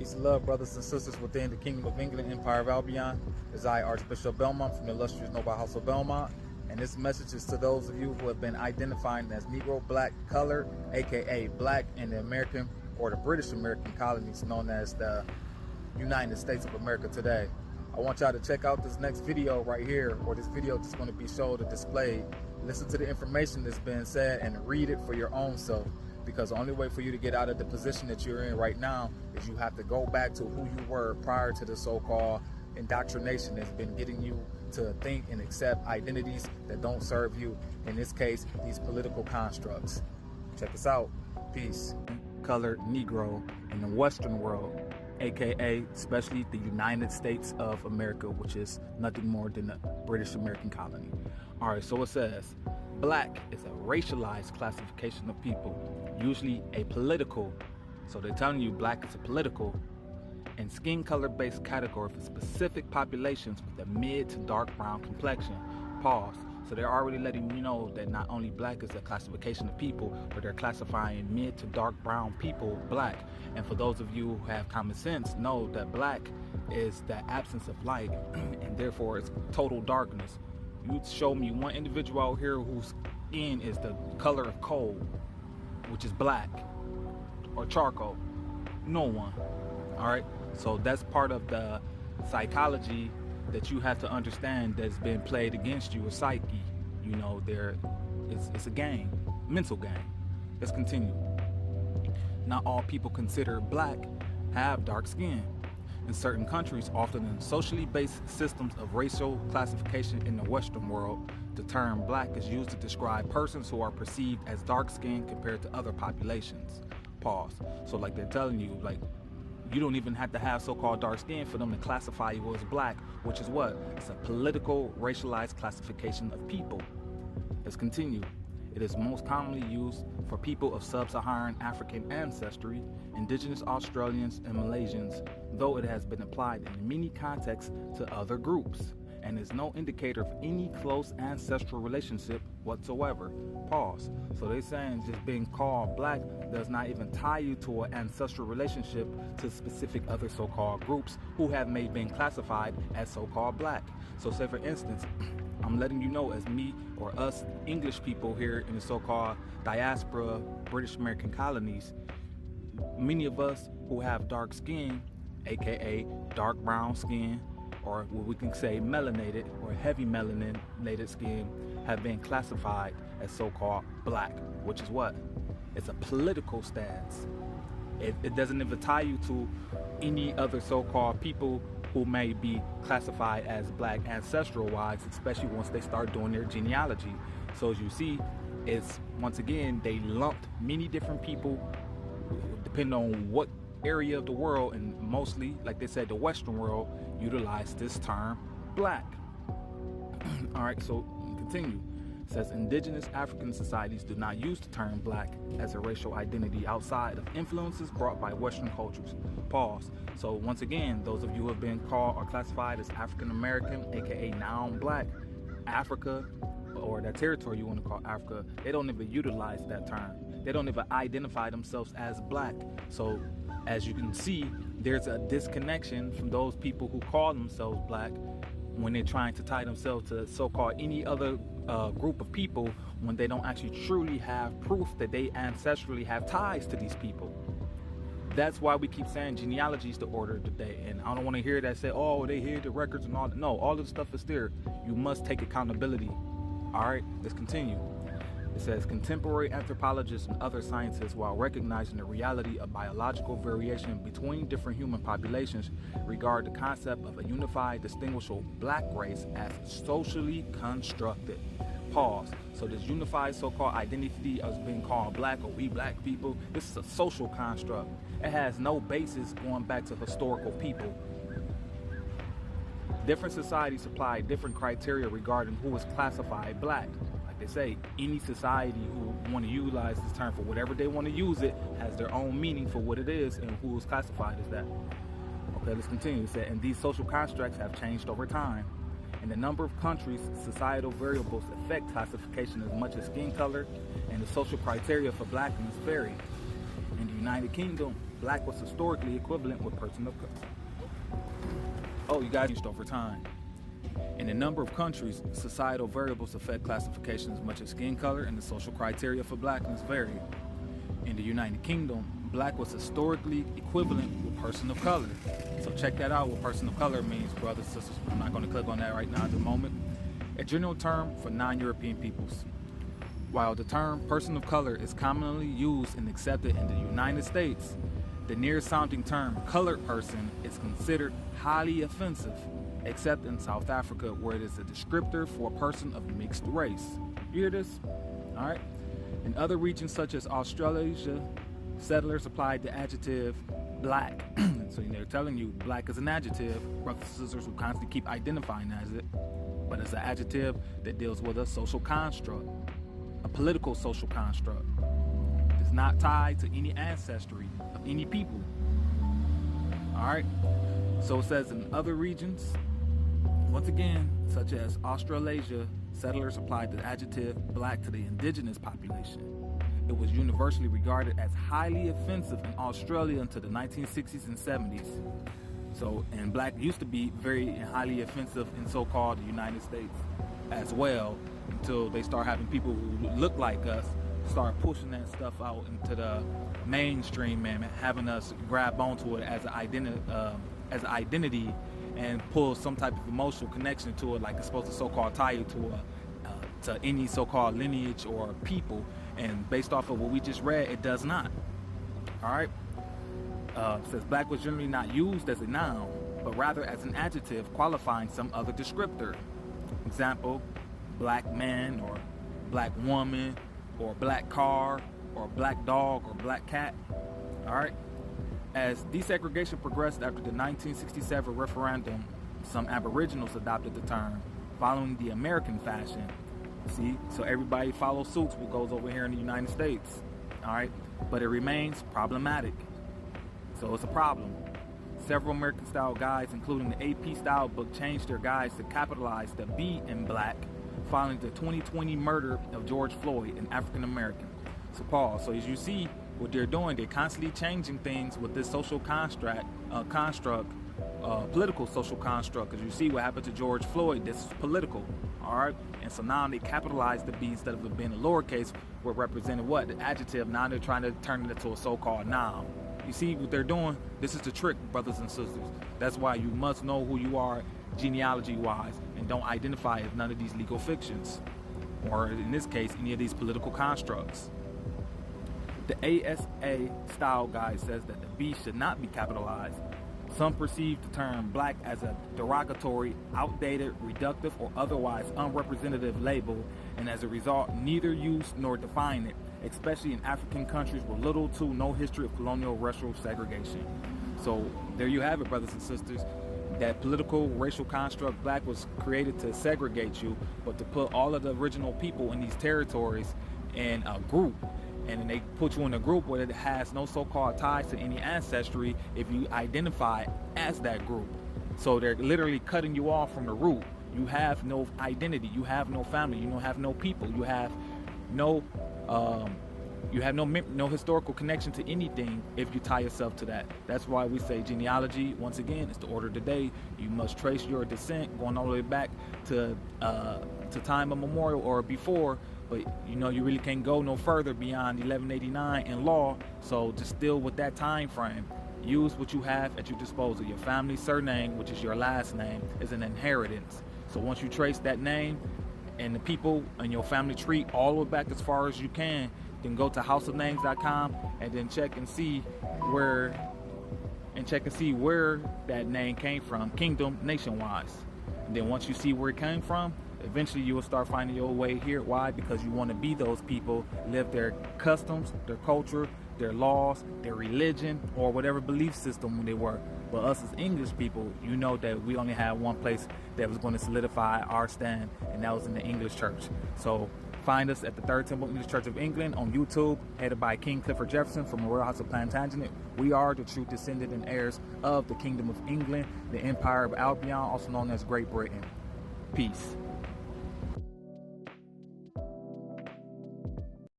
Peace and love, brothers and sisters within the Kingdom of England, Empire of Albion. As I, Archbishop Belmont from the illustrious Noble House of Belmont. And this message is to those of you who have been identifying as Negro, Black, Colored, aka Black in the American or the British American colonies known as the United States of America today. I want y'all to check out this next video right here, or this video that's going to be showed or displayed. Listen to the information that's been said and read it for your own self. Because the only way for you to get out of the position that you're in right now is you have to go back to who you were prior to the so-called indoctrination that's been getting you to think and accept identities that don't serve you. In this case, these political constructs. Check us out. Peace. Colored Negro in the Western world, aka especially the United States of America, which is nothing more than a British American colony. All right, so it says, Black is a racialized classification of people, usually a political, so they're telling you Black is a political and skin color based category for specific populations with a mid to dark brown complexion. Pause. So they're already letting you know that not only Black is a classification of people, but they're classifying mid to dark brown people Black. And for those of you who have common sense, know that Black is the absence of light and therefore it's total darkness. You show me one individual out here whose skin is the color of coal, which is black, or charcoal. No one. All right. So that's part of the psychology that you have to understand that's been played against you, a psyche. You know, it's a game, mental game. Let's continue. Not all people considered Black have dark skin. In certain countries, often in socially based systems of racial classification in the Western world, the term Black is used to describe persons who are perceived as dark-skinned compared to other populations. Pause. So like they're telling you, like, you don't even have to have so-called dark skin for them to classify you as Black, which is what? It's a political, racialized classification of people. Let's continue. It is most commonly used for people of sub-Saharan African ancestry, indigenous Australians and Malaysians, though it has been applied in many contexts to other groups, and is no indicator of any close ancestral relationship whatsoever. Pause. So they're saying just being called Black does not even tie you to an ancestral relationship to specific other so-called groups who have maybe been classified as so-called Black. So say for instance, I'm letting you know, as me or us English people here in the so-called diaspora British American colonies, many of us who have dark skin, aka dark brown skin, or what we can say melanated or heavy melanated skin, have been classified as so-called Black, which is what? It's a political stance. It doesn't even tie you to any other so-called people who may be classified as Black ancestral-wise, especially once they start doing their genealogy. So as you see, it's once again, they lumped many different people depending on what area of the world, and mostly, like they said, the Western world utilized this term Black. All right, so continue. It says indigenous African societies do not use the term Black as a racial identity outside of influences brought by Western cultures. Pause. So once again, those of you who have been called or classified as African American, aka non-Black, Africa, or that territory you want to call Africa, they don't even utilize that term. They don't even identify themselves as Black. So as you can see, there's a disconnection from those people who call themselves Black when they're trying to tie themselves to so-called any other group of people, when they don't actually truly have proof that they ancestrally have ties to these people. That's why we keep saying genealogy is the order of the day. And I don't want to hear that say, oh, they hear the records and all that. No, all of the stuff is there. You must take accountability. All right, let's continue. It says contemporary anthropologists and other scientists, while recognizing the reality of biological variation between different human populations, regard the concept of a unified, distinguishable Black race as socially constructed. Pause. So this unified so-called identity of being called Black, or we Black people, this is a social construct. It has no basis going back to historical people. Different societies apply different criteria regarding who is classified Black. They say any society who want to utilize this term for whatever they want to use it has their own meaning for what it is and who is classified as that. Okay, let's continue. It said, and these social constructs have changed over time. In a number of countries, societal variables affect classification as much as skin color, and the social criteria for Blackness vary. In the United Kingdom, black was historically equivalent with person of color. Oh, you guys changed over time. In a number of countries, societal variables affect classifications much as skin color, and the social criteria for blackness vary. In the United Kingdom, black was historically equivalent with person of color. So check that out, what person of color means, brothers and sisters. I'm not going to click on that right now at the moment. A general term for non-European peoples. While the term person of color is commonly used and accepted in the United States, the near-sounding term colored person is considered highly offensive, except in South Africa, where it is a descriptor for a person of mixed race. You hear this? All right. In other regions such as Australasia, settlers applied the adjective black. So they're telling you black is an adjective. Brothers and sisters who constantly keep identifying as it, but it's an adjective that deals with a social construct, a political social construct. It's not tied to any ancestry of any people. All right. So it says in other regions, once again, such as Australasia, settlers applied the adjective black to the indigenous population. It was universally regarded as highly offensive in Australia until the 1960s and 70s. So, and black used to be very highly offensive in so-called the United States as well, until they start having people who look like us start pushing that stuff out into the mainstream, man, having us grab onto it as an identity and pull some type of emotional connection to it, like it's supposed to so-called tie you to any so-called lineage or people. And based off of what we just read, it does not. All right. It says black was generally not used as a noun, but rather as an adjective qualifying some other descriptor. Example, black man or black woman or black car or black dog or black cat. All right. As desegregation progressed after the 1967 referendum, some Aboriginals adopted the term, following the American fashion. See, so everybody follows suits what goes over here in the United States. All right, but it remains problematic. So it's a problem. Several American-style guides, including the AP style book, changed their guides to capitalize the B in black, following the 2020 murder of George Floyd, an African American. So pause. So as you see, what they're doing, they're constantly changing things with this social construct, political social construct. Because you see what happened to George Floyd, this is political, all right? And so now they capitalize the B instead of it being a lowercase, we're representing what? The adjective. Now they're trying to turn it into a so-called noun. You see what they're doing? This is the trick, brothers and sisters. That's why you must know who you are genealogy-wise and don't identify as none of these legal fictions, or in this case, any of these political constructs. The ASA style guide says that the B should not be capitalized. Some perceive the term black as a derogatory, outdated, reductive, or otherwise unrepresentative label, and as a result, neither use nor define it, especially in African countries with little to no history of colonial racial segregation. So there you have it, brothers and sisters. That political racial construct black was created to segregate you, but to put all of the original people in these territories in a group. And then they put you in a group where it has no so-called ties to any ancestry if you identify as that group. So they're literally cutting you off from the root. You have no identity. You have no family. You don't have no people. You have no no historical connection to anything if you tie yourself to that. That's why we say genealogy, once again, is the order of the day. You must trace your descent going all the way back to time immemorial or before. But you know, you really can't go no further beyond 1189 in law. So just still with that time frame, use what you have at your disposal. Your family surname, which is your last name, is an inheritance. So once you trace that name and the people in your family tree all the way back as far as you can, then go to houseofnames.com and then check and see where that name came from, kingdom, nation-wise. And then once you see where it came from, eventually you will start finding your way here. Why? Because you want to be those people, live their customs, their culture, their laws, their religion, or whatever belief system they were. But us as English people, you know that we only had one place that was going to solidify our stand, and that was in the English church. So find us at the Third Temple English Church of England on YouTube, headed by King Clifford Jefferson from the Royal House of Plantagenet. We are the true descendant and heirs of the Kingdom of England, the Empire of Albion, also known as Great Britain. Peace.